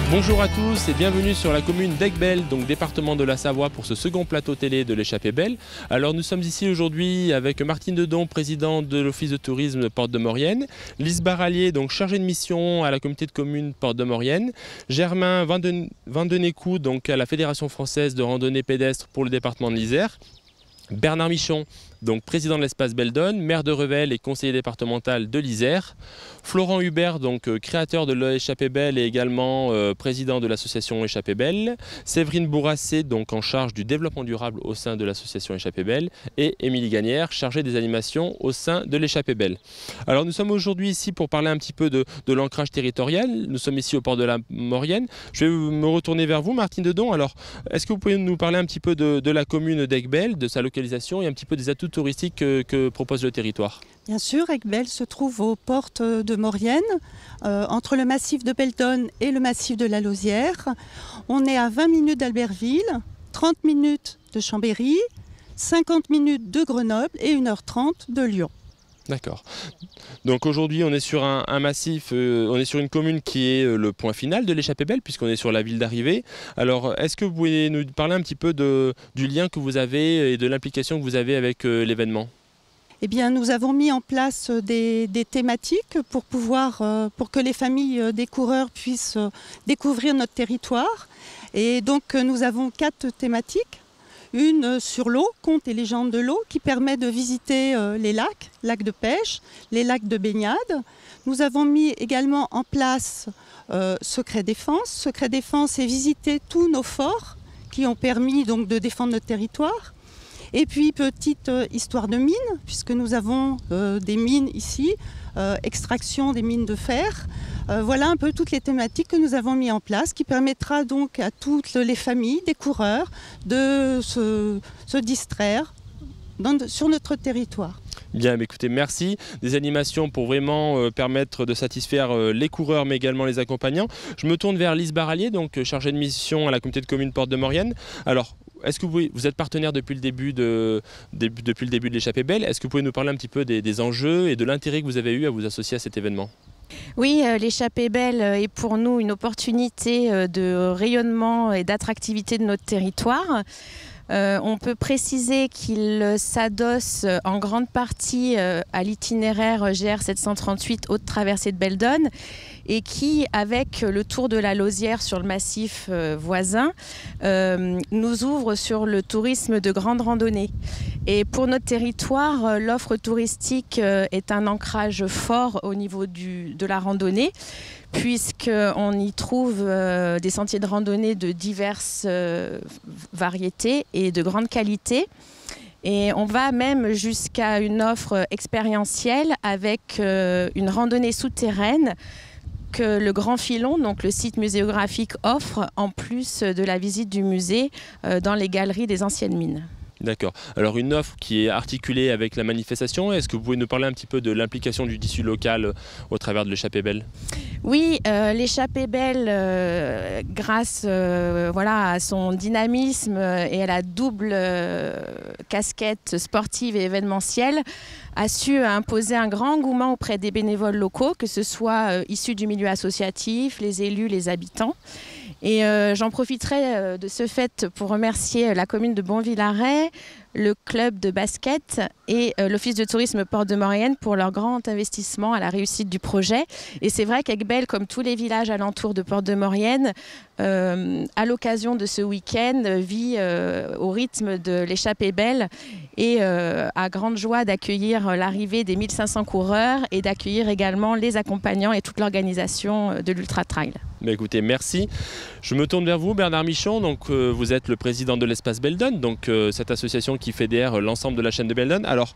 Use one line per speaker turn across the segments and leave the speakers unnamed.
Bonjour à tous et bienvenue sur la commune d'Aiguebelle, donc département de la Savoie, pour ce second plateau télé de l'échappée belle. Alors nous sommes ici aujourd'hui avec Martine Dedon, présidente de l'office de tourisme Porte de Maurienne, Lise Barallier, donc chargée de mission à la communauté de communes Porte de Maurienne, Germain Vandenécou, donc à la Fédération française de randonnée pédestre pour le département de l'Isère, Bernard Michon, donc président de l'espace Beldon, maire de Revel et conseiller départemental de l'Isère, Florent Hubert, donc créateur de l'échappée belle et également président de l'association Échappée belle, Séverine Bourrassé, donc en charge du développement durable au sein de l'association Échappée belle, et Émilie Gagnère, chargée des animations au sein de l'échappée belle. Alors nous sommes aujourd'hui ici pour parler un petit peu de l'ancrage territorial. Nous sommes ici au port de la Maurienne. Je vais me retourner vers vous, Martine Dedon. Alors, est-ce que vous pouvez nous parler un petit peu de la commune d'Aiguebelle, de sa localisation et un petit peu des atouts touristiques que propose le territoire?
Bien sûr, Aiguebelle se trouve aux portes de Maurienne, entre le massif de Beldon et le massif de la Lausière. On est à 20 minutes d'Albertville, 30 minutes de Chambéry, 50 minutes de Grenoble et 1h30 de Lyon.
D'accord. Donc aujourd'hui on est sur un massif, on est sur une commune qui est le point final de l'échappée belle puisqu'on est sur la ville d'arrivée. Alors est-ce que vous pouvez nous parler un petit peu du lien que vous avez et de l'implication que vous avez avec l'événement ?
Eh bien, nous avons mis en place des thématiques pour que les familles des coureurs puissent découvrir notre territoire. Et donc nous avons 4 thématiques. Une sur l'eau, contes et légendes de l'eau, qui permet de visiter les lacs de pêche, les lacs de baignade. Nous avons mis également en place Secret Défense. Secret Défense est visiter tous nos forts qui ont permis donc de défendre notre territoire. Et puis petite histoire de mines, puisque nous avons des mines ici, extraction des mines de fer. Voilà un peu toutes les thématiques que nous avons mis en place, qui permettra donc à toutes les familles des coureurs de se distraire sur notre territoire.
Bien, écoutez, merci. Des animations pour vraiment permettre de satisfaire les coureurs, mais également les accompagnants. Je me tourne vers Lise Barallier, donc chargée de mission à la communauté de communes Porte de Maurienne. Alors, est-ce que vous êtes partenaire depuis le début de l'échappée belle? Est-ce que vous pouvez nous parler un petit peu des enjeux et de l'intérêt que vous avez eu à vous associer à cet événement?
Oui, l'échappée belle est pour nous une opportunité de rayonnement et d'attractivité de notre territoire. On peut préciser qu'il s'adosse en grande partie à l'itinéraire GR 738 Haute Traversée de Beldon et qui, avec le tour de la Lausière sur le massif voisin, nous ouvre sur le tourisme de grande randonnée. Et pour notre territoire, l'offre touristique est un ancrage fort au niveau de la randonnée, puisqu'on y trouve des sentiers de randonnée de diverses variétés et de grande qualité. Et on va même jusqu'à une offre expérientielle avec une randonnée souterraine que le Grand Filon, donc le site muséographique, offre en plus de la visite du musée dans les galeries des anciennes mines.
D'accord. Alors une offre qui est articulée avec la manifestation, est-ce que vous pouvez nous parler un petit peu de l'implication du tissu local au travers de l'échappée belle?
Oui, l'échappée belle, grâce à son dynamisme et à la double casquette sportive et événementielle, a su imposer un grand engouement auprès des bénévoles locaux, que ce soit issus du milieu associatif, les élus, les habitants. Et j'en profiterai de ce fait pour remercier la commune de Bonvillaret, le club de basket et l'office de tourisme Porte de Maurienne pour leur grand investissement à la réussite du projet. Et c'est vrai qu'Aiguebelle, comme tous les villages alentours de Porte de Maurienne, à l'occasion de ce week-end, vit au rythme de l'échappée belle et a grande joie d'accueillir l'arrivée des 1500 coureurs et d'accueillir également les accompagnants et toute l'organisation de l'Ultra Trail.
Bah écoutez, merci. Je me tourne vers vous, Bernard Michon. Donc, vous êtes le président de l'espace Beldon, donc cette association qui fédère l'ensemble de la chaîne de Beldon. Alors,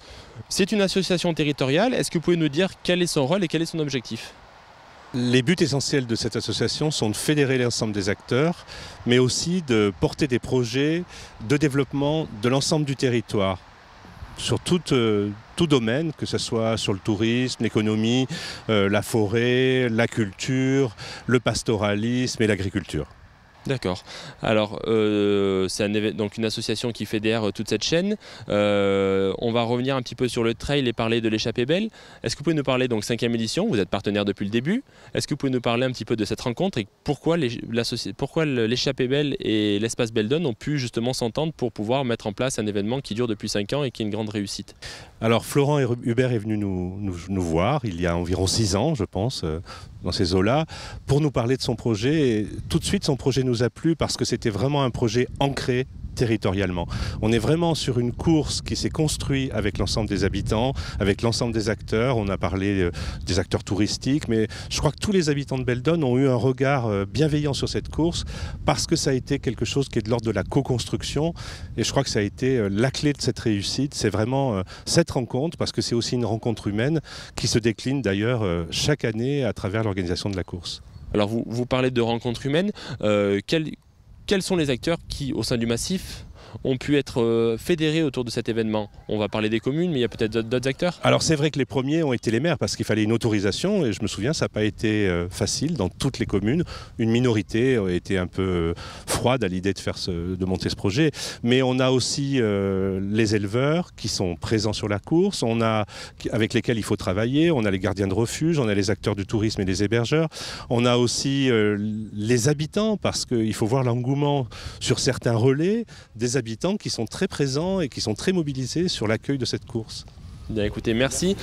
c'est une association territoriale. Est-ce que vous pouvez nous dire quel est son rôle et quel est son objectif?
Les buts essentiels de cette association sont de fédérer l'ensemble des acteurs, mais aussi de porter des projets de développement de l'ensemble du territoire, sur tout domaine, que ce soit sur le tourisme, l'économie, la forêt, la culture, le pastoralisme et l'agriculture.
D'accord. Alors, c'est donc une association qui fédère toute cette chaîne. On va revenir un petit peu sur le trail et parler de l'échappée belle. Est-ce que vous pouvez nous parler, donc 5e édition, vous êtes partenaire depuis le début. Est-ce que vous pouvez nous parler un petit peu de cette rencontre et pourquoi l'échappée belle et l'espace Beldon ont pu justement s'entendre pour pouvoir mettre en place un événement qui dure depuis 5 ans et qui est une grande réussite?
Alors Florent Hubert est venu nous voir il y a environ 6 ans, je pense, dans ces eaux-là, pour nous parler de son projet. Et tout de suite, son projet nous a plu parce que c'était vraiment un projet ancré territorialement. On est vraiment sur une course qui s'est construite avec l'ensemble des habitants, avec l'ensemble des acteurs. On a parlé des acteurs touristiques, mais je crois que tous les habitants de Beldon ont eu un regard bienveillant sur cette course parce que ça a été quelque chose qui est de l'ordre de la co-construction. Et je crois que ça a été la clé de cette réussite. C'est vraiment cette rencontre, parce que c'est aussi une rencontre humaine qui se décline d'ailleurs chaque année à travers l'organisation de la course.
Alors vous parlez de rencontres humaines. Quels sont les acteurs qui, au sein du massif, ont pu être fédérés autour de cet événement? On va parler des communes, mais il y a peut-être d'autres acteurs.
Alors c'est vrai que les premiers ont été les maires parce qu'il fallait une autorisation et je me souviens ça n'a pas été facile dans toutes les communes. Une minorité a été un peu froide à l'idée de monter ce projet. Mais on a aussi les éleveurs qui sont présents sur la course, avec lesquels il faut travailler. On a les gardiens de refuge, on a les acteurs du tourisme et les hébergeurs. On a aussi les habitants parce qu'il faut voir l'engouement sur certains relais des habitants qui sont très présents et qui sont très mobilisés sur l'accueil de cette course.
Bien écoutez, merci.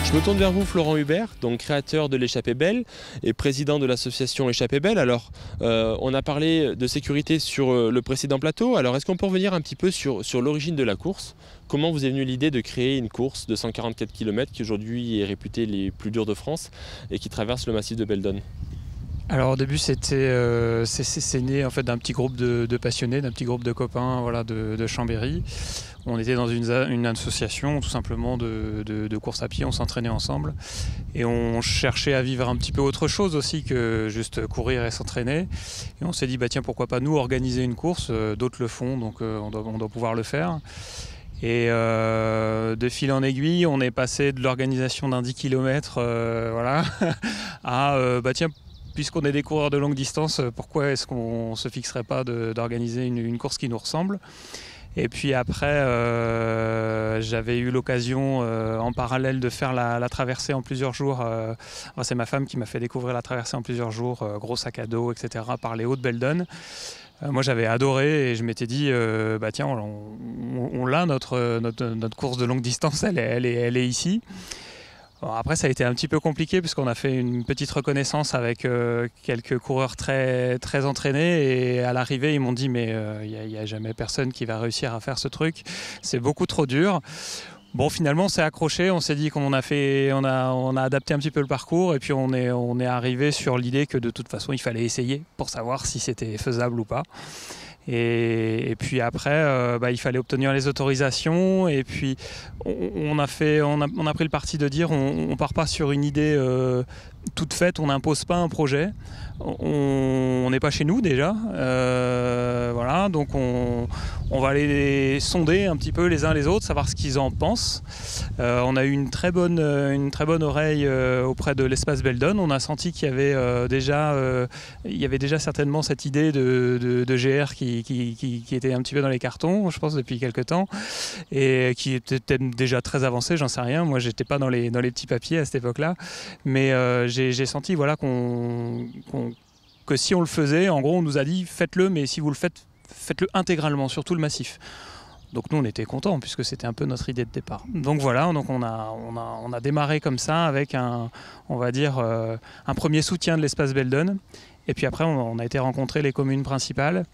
Je me tourne vers vous, Florent Hubert, donc créateur de l'échappée belle et président de l'association Échappée belle. Alors, on a parlé de sécurité sur le précédent plateau. Alors, est-ce qu'on peut revenir un petit peu sur l'origine de la course? Comment vous est venue l'idée de créer une course de 144 km qui aujourd'hui est réputée les plus dures de France et qui traverse le massif de Beldon?
Alors au début c'est né en fait d'un petit groupe de passionnés, d'un petit groupe de copains, voilà, de Chambéry. On était dans une association tout simplement de course à pied, on s'entraînait ensemble et on cherchait à vivre un petit peu autre chose aussi que juste courir et s'entraîner. Et on s'est dit bah tiens, pourquoi pas nous organiser une course, d'autres le font donc on doit pouvoir le faire. Et de fil en aiguille, on est passé de l'organisation d'un 10 km voilà, à bah tiens, puisqu'on est des coureurs de longue distance, pourquoi est-ce qu'on ne se fixerait pas d'organiser une course qui nous ressemble? Et puis après, j'avais eu l'occasion en parallèle de faire la traversée en plusieurs jours. C'est ma femme qui m'a fait découvrir la traversée en plusieurs jours, gros sac à dos, etc., par les Hauts de Beldon. Moi j'avais adoré et je m'étais dit, bah tiens, on l'a, notre course de longue distance, elle est ici. Bon, après ça a été un petit peu compliqué puisqu'on a fait une petite reconnaissance avec quelques coureurs très, très entraînés et à l'arrivée ils m'ont dit mais il n'y a jamais personne qui va réussir à faire ce truc, c'est beaucoup trop dur. Bon finalement on s'est accroché, on s'est dit qu'on on a adapté un petit peu le parcours et puis on est arrivé sur l'idée que de toute façon il fallait essayer pour savoir si c'était faisable ou pas. Et puis après, il fallait obtenir les autorisations. Et puis on a pris le parti de dire on part pas sur une idée toute faite, on n'impose pas un projet. On n'est pas chez nous déjà, voilà, donc on va aller sonder un petit peu les uns les autres, savoir ce qu'ils en pensent. On a eu une très bonne oreille auprès de l'espace Beldon. On a senti qu'il y avait déjà certainement cette idée de GR qui était un petit peu dans les cartons, je pense depuis quelques temps, et qui était déjà très avancée. J'en sais rien. Moi, j'étais pas dans les petits papiers à cette époque-là, mais j'ai senti voilà que si on le faisait, en gros, on nous a dit faites-le, mais si vous le faites, faites-le intégralement sur tout le massif. Donc nous, on était contents puisque c'était un peu notre idée de départ. Donc voilà, donc on a démarré comme ça avec un premier soutien de l'espace Beldon. Et puis après, on a été rencontrer les communes principales.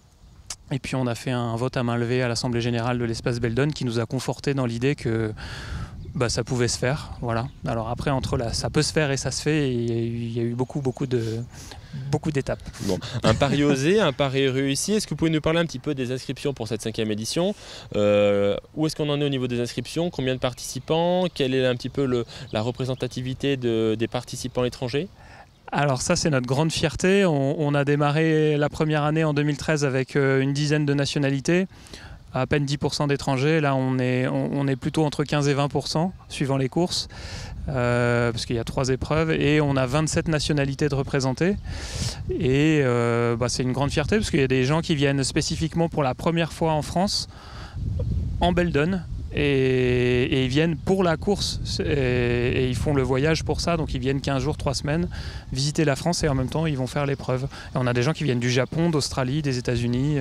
Et puis on a fait un vote à main levée à l'Assemblée Générale de l'espace Beldon qui nous a conforté dans l'idée que ça pouvait se faire, voilà. Alors après, entre là, ça peut se faire et ça se fait, il y a eu beaucoup d'étapes. Bon,
un pari osé, un pari réussi. Est-ce que vous pouvez nous parler un petit peu des inscriptions pour cette 5e édition? Où est-ce qu'on en est au niveau des inscriptions? Combien de participants? Quelle est un petit peu la représentativité des participants étrangers?
Alors ça, c'est notre grande fierté. On a démarré la première année en 2013 avec une dizaine de nationalités. à peine 10% d'étrangers. Là, on est plutôt entre 15 et 20% suivant les courses, parce qu'il y a 3 épreuves et on a 27 nationalités de représentées. Et c'est une grande fierté parce qu'il y a des gens qui viennent spécifiquement pour la première fois en France, en Beldon. Et ils viennent pour la course et ils font le voyage pour ça, donc ils viennent 15 jours, 3 semaines visiter la France et en même temps ils vont faire l'épreuve. Et on a des gens qui viennent du Japon, d'Australie, des États-Unis,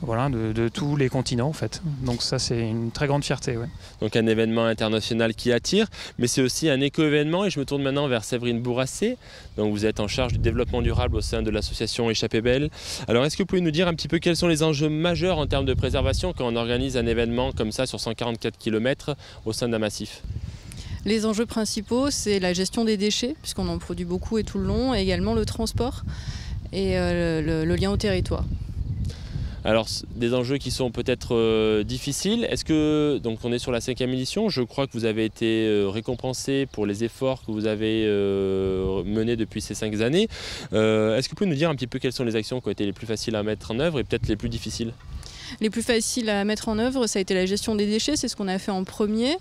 voilà, de tous les continents en fait. Donc ça c'est une très grande fierté. Ouais.
Donc un événement international qui attire, mais c'est aussi un éco-événement et je me tourne maintenant vers Séverine Bourassé. Donc vous êtes en charge du développement durable au sein de l'association Échappée Belle. Alors est-ce que vous pouvez nous dire un petit peu quels sont les enjeux majeurs en termes de préservation quand on organise un événement comme ça sur 144 km au sein d'un massif ?
Les enjeux principaux, c'est la gestion des déchets, puisqu'on en produit beaucoup et tout le long, et également le transport et le lien au territoire.
Alors, des enjeux qui sont peut-être difficiles. Est-ce que, donc on est sur la 5e édition, je crois que vous avez été récompensé pour les efforts que vous avez menés depuis ces 5 années. Est-ce que vous pouvez nous dire un petit peu quelles sont les actions qui ont été les plus faciles à mettre en œuvre et peut-être les plus difficiles ?
Les plus faciles à mettre en œuvre, ça a été la gestion des déchets, c'est ce qu'on a fait en premier.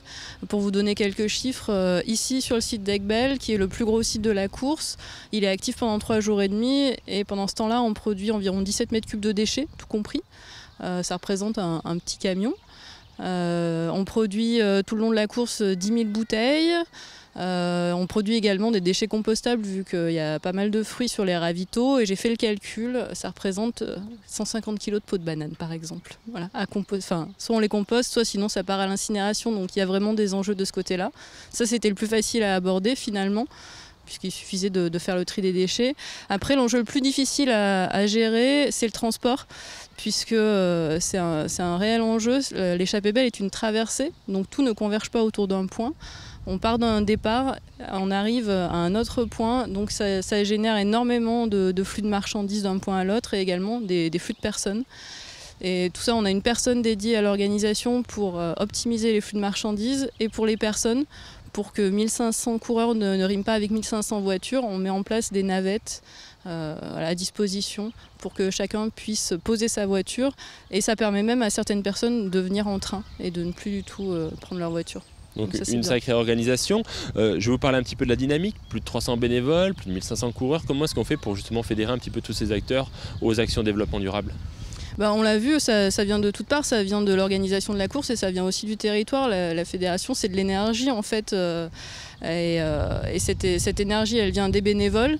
Pour vous donner quelques chiffres, ici sur le site d'Aiguebelle, qui est le plus gros site de la course, il est actif pendant 3 jours et demi et pendant ce temps-là, on produit environ 17 mètres cubes de déchets, tout compris. Ça représente un petit camion. On produit tout le long de la course 10 000 bouteilles. On produit également des déchets compostables vu qu'il y a pas mal de fruits sur les ravitaux et j'ai fait le calcul, ça représente 150 kg de peau de banane par exemple. Voilà, soit on les composte, soit sinon ça part à l'incinération, donc il y a vraiment des enjeux de ce côté-là. Ça c'était le plus facile à aborder finalement, puisqu'il suffisait de faire le tri des déchets. Après l'enjeu le plus difficile à gérer, c'est le transport, puisque c'est un réel enjeu. L'Échappée Belle est une traversée, donc tout ne converge pas autour d'un point. On part d'un départ, on arrive à un autre point, donc ça génère énormément de flux de marchandises d'un point à l'autre et également des flux de personnes. Et tout ça, on a une personne dédiée à l'organisation pour optimiser les flux de marchandises et pour les personnes, pour que 1500 coureurs ne riment pas avec 1500 voitures, on met en place des navettes à disposition pour que chacun puisse poser sa voiture et ça permet même à certaines personnes de venir en train et de ne plus du tout prendre leur voiture.
Donc ça, une sacrée organisation. Je vais vous parler un petit peu de la dynamique. Plus de 300 bénévoles, plus de 1500 coureurs. Comment est-ce qu'on fait pour justement fédérer un petit peu tous ces acteurs aux actions développement durable ?
On l'a vu, ça vient de toutes parts, ça vient de l'organisation de la course et ça vient aussi du territoire. La fédération, c'est de l'énergie en fait. Et cette énergie, elle vient des bénévoles.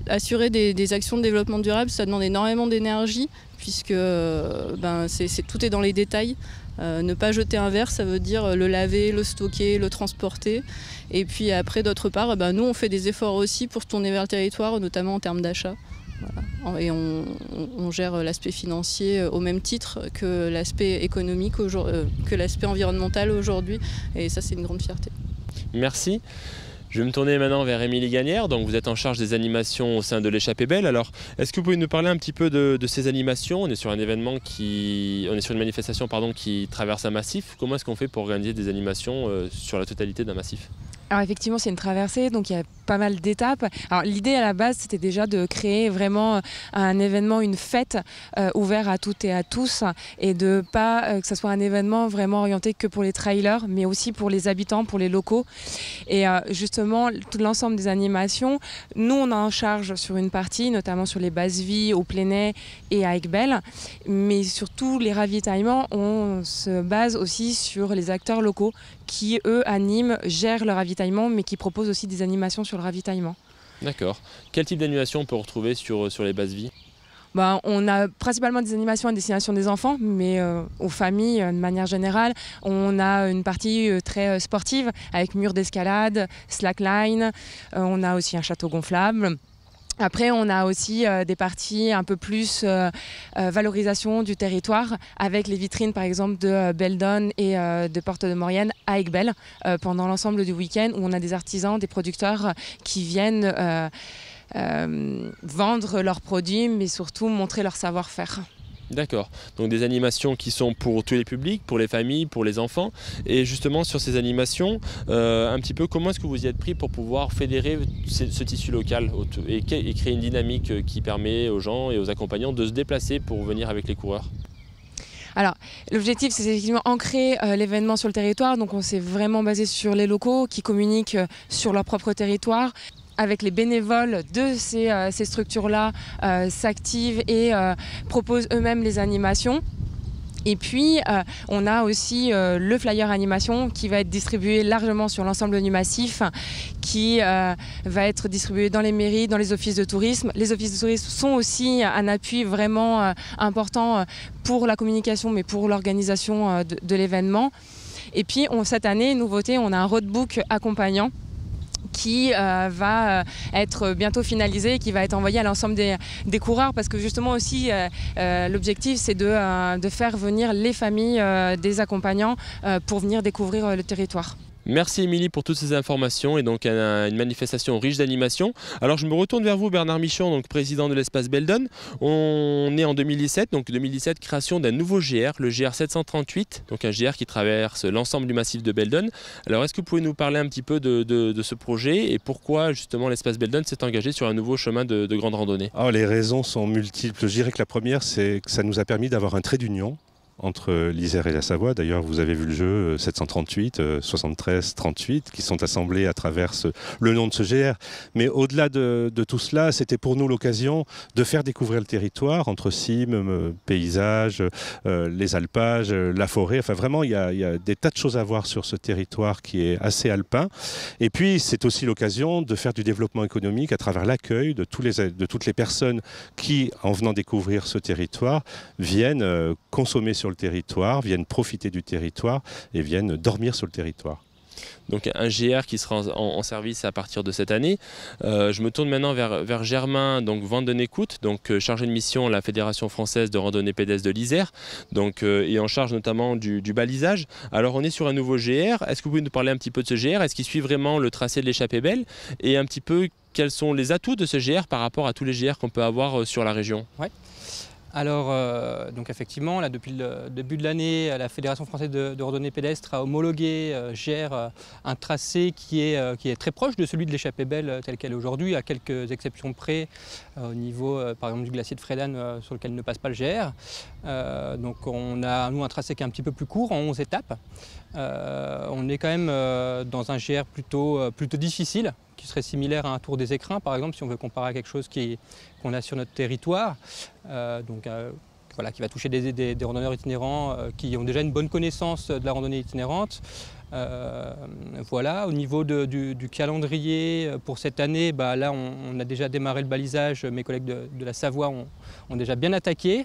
Assurer des actions de développement durable, ça demande énormément d'énergie puisque tout est dans les détails. Ne pas jeter un verre, ça veut dire le laver, le stocker, le transporter. Et puis après, d'autre part, nous, on fait des efforts aussi pour se tourner vers le territoire, notamment en termes d'achat. Voilà. Et on gère l'aspect financier au même titre que l'aspect économique, que l'aspect environnemental aujourd'hui. Et ça, c'est une grande fierté.
Merci. Je vais me tourner maintenant vers Émilie Gagnère, donc vous êtes en charge des animations au sein de l'Échappée Belle. Alors, est-ce que vous pouvez nous parler un petit peu de ces animations ? On est sur une manifestation qui traverse un massif. Comment est-ce qu'on fait pour organiser des animations sur la totalité d'un massif ?
Alors effectivement, c'est une traversée, donc il y a pas mal d'étapes. Alors l'idée à la base, c'était déjà de créer vraiment un événement, une fête ouverte à toutes et à tous, et de pas que ce soit un événement vraiment orienté que pour les trailers, mais aussi pour les habitants, pour les locaux. Et justement, tout l'ensemble des animations, nous on est en charge sur une partie, notamment sur les bases vie, au Plénay et à Aiguebelle, mais surtout les ravitaillements, on se base aussi sur les acteurs locaux qui, eux, animent, gèrent le ravitaillement, mais qui proposent aussi des animations sur le ravitaillement.
D'accord. Quel type d'animation on peut retrouver sur les bases vie ?
On a principalement des animations à destination des enfants, mais aux familles de manière générale. On a une partie très sportive avec mur d'escalade, slackline. On a aussi un château gonflable. Après, on a aussi des parties un peu plus valorisation du territoire avec les vitrines, par exemple, de Beldon et de Porte de Maurienne à Aiguebelle pendant l'ensemble du week-end où on a des artisans, des producteurs qui viennent vendre leurs produits, mais surtout montrer leur savoir-faire.
D'accord, donc des animations qui sont pour tous les publics, pour les familles, pour les enfants. Et justement sur ces animations, un petit peu comment est-ce que vous y êtes pris pour pouvoir fédérer ce tissu local et créer une dynamique qui permet aux gens et aux accompagnants de se déplacer pour venir avec les coureurs ?
Alors, l'objectif, c'est effectivement ancrer l'événement sur le territoire. Donc, on s'est vraiment basé sur les locaux qui communiquent sur leur propre territoire. Avec les bénévoles de ces structures-là, s'activent et proposent eux-mêmes les animations. Et puis, on a aussi le flyer animation qui va être distribué largement sur l'ensemble du massif, qui va être distribué dans les mairies, dans les offices de tourisme. Les offices de tourisme sont aussi un appui vraiment important pour la communication, mais pour l'organisation de l'événement. Et puis, cette année, nouveauté, on a un roadbook accompagnant qui va être bientôt finalisé et qui va être envoyé à l'ensemble des coureurs, parce que justement aussi l'objectif, c'est de faire venir les familles des accompagnants pour venir découvrir le territoire.
Merci Émilie pour toutes ces informations et donc une manifestation riche d'animation. Alors je me retourne vers vous Bernard Michon, donc président de l'espace Beldon. On est en 2017, donc 2017, création d'un nouveau GR, le GR 738, donc un GR qui traverse l'ensemble du massif de Beldon. Alors est-ce que vous pouvez nous parler un petit peu de ce projet et pourquoi justement l'espace Beldon s'est engagé sur un nouveau chemin de grande randonnée?
Les raisons sont multiples. Je dirais que la première, c'est que ça nous a permis d'avoir un trait d'union entre l'Isère et la Savoie. D'ailleurs, vous avez vu le jeu 738, 73, 38, qui sont assemblés à travers le nom de ce GR. Mais au-delà de tout cela, c'était pour nous l'occasion de faire découvrir le territoire entre cimes, paysages, les alpages, la forêt. Enfin, vraiment, il y a des tas de choses à voir sur ce territoire qui est assez alpin. Et puis, c'est aussi l'occasion de faire du développement économique à travers l'accueil de toutes les personnes qui, en venant découvrir ce territoire, viennent consommer sur le territoire, viennent profiter du territoire et viennent dormir sur le territoire.
Donc un GR qui sera en service à partir de cette année. Je me tourne maintenant vers Germain, donc Vandenécoute, donc chargé de mission à la Fédération française de randonnée pédestre de l'Isère, donc et en charge notamment du balisage. Alors on est sur un nouveau GR. Est-ce que vous pouvez nous parler un petit peu de ce GR? Est-ce qu'il suit vraiment le tracé de l'échappée belle? Et un petit peu quels sont les atouts de ce GR par rapport à tous les GR qu'on peut avoir sur la région?
Ouais. Alors, donc effectivement, là, depuis le début de l'année, la Fédération française de randonnée pédestre a homologué, gère un tracé qui est très proche de celui de l'échappée belle telle qu'elle est aujourd'hui, à quelques exceptions près, au niveau par exemple du glacier de Frédane sur lequel ne passe pas le GR. Donc on a nous un tracé qui est un petit peu plus court, en 11 étapes. On est quand même dans un GR plutôt difficile, qui serait similaire à un Tour des Écrins par exemple, si on veut comparer à quelque chose qu'on a sur notre territoire. Voilà, qui va toucher des randonneurs itinérants qui ont déjà une bonne connaissance de la randonnée itinérante. Voilà, au niveau du calendrier pour cette année, là on a déjà démarré le balisage, mes collègues de la Savoie ont déjà bien attaqué.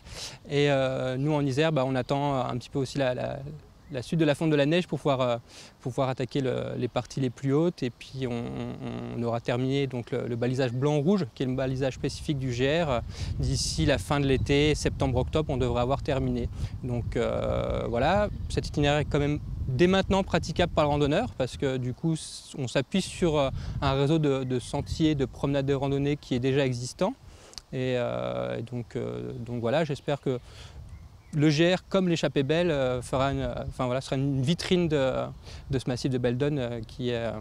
Et nous en Isère, on attend un petit peu aussi la suite de la fonte de la neige pour pouvoir attaquer les parties les plus hautes. Et puis on aura terminé donc le balisage blanc-rouge, qui est le balisage spécifique du GR. D'ici la fin de l'été, septembre-octobre, on devrait avoir terminé. Donc voilà, cet itinéraire est quand même dès maintenant praticable par le randonneur, parce que du coup on s'appuie sur un réseau de sentiers, de promenades de randonnée qui est déjà existant. Et donc voilà, j'espère que le GR, comme l'échappée belle, sera une vitrine de ce massif de Beldon qui est à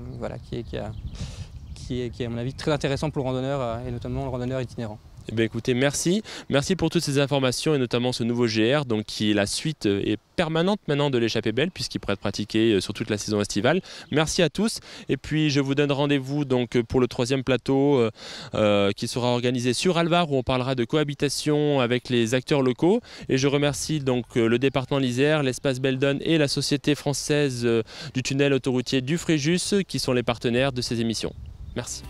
mon avis très intéressant pour le randonneur et notamment le randonneur itinérant.
Eh bien, écoutez, merci pour toutes ces informations et notamment ce nouveau GR donc, qui est la suite et permanente maintenant de l'échappée belle puisqu'il pourrait être pratiqué sur toute la saison estivale. Merci à tous et puis je vous donne rendez-vous donc pour le 3e plateau qui sera organisé sur Alvar où on parlera de cohabitation avec les acteurs locaux et je remercie donc le département de l'Isère, l'espace Beldon et la Société française du tunnel autoroutier du Fréjus qui sont les partenaires de ces émissions. Merci.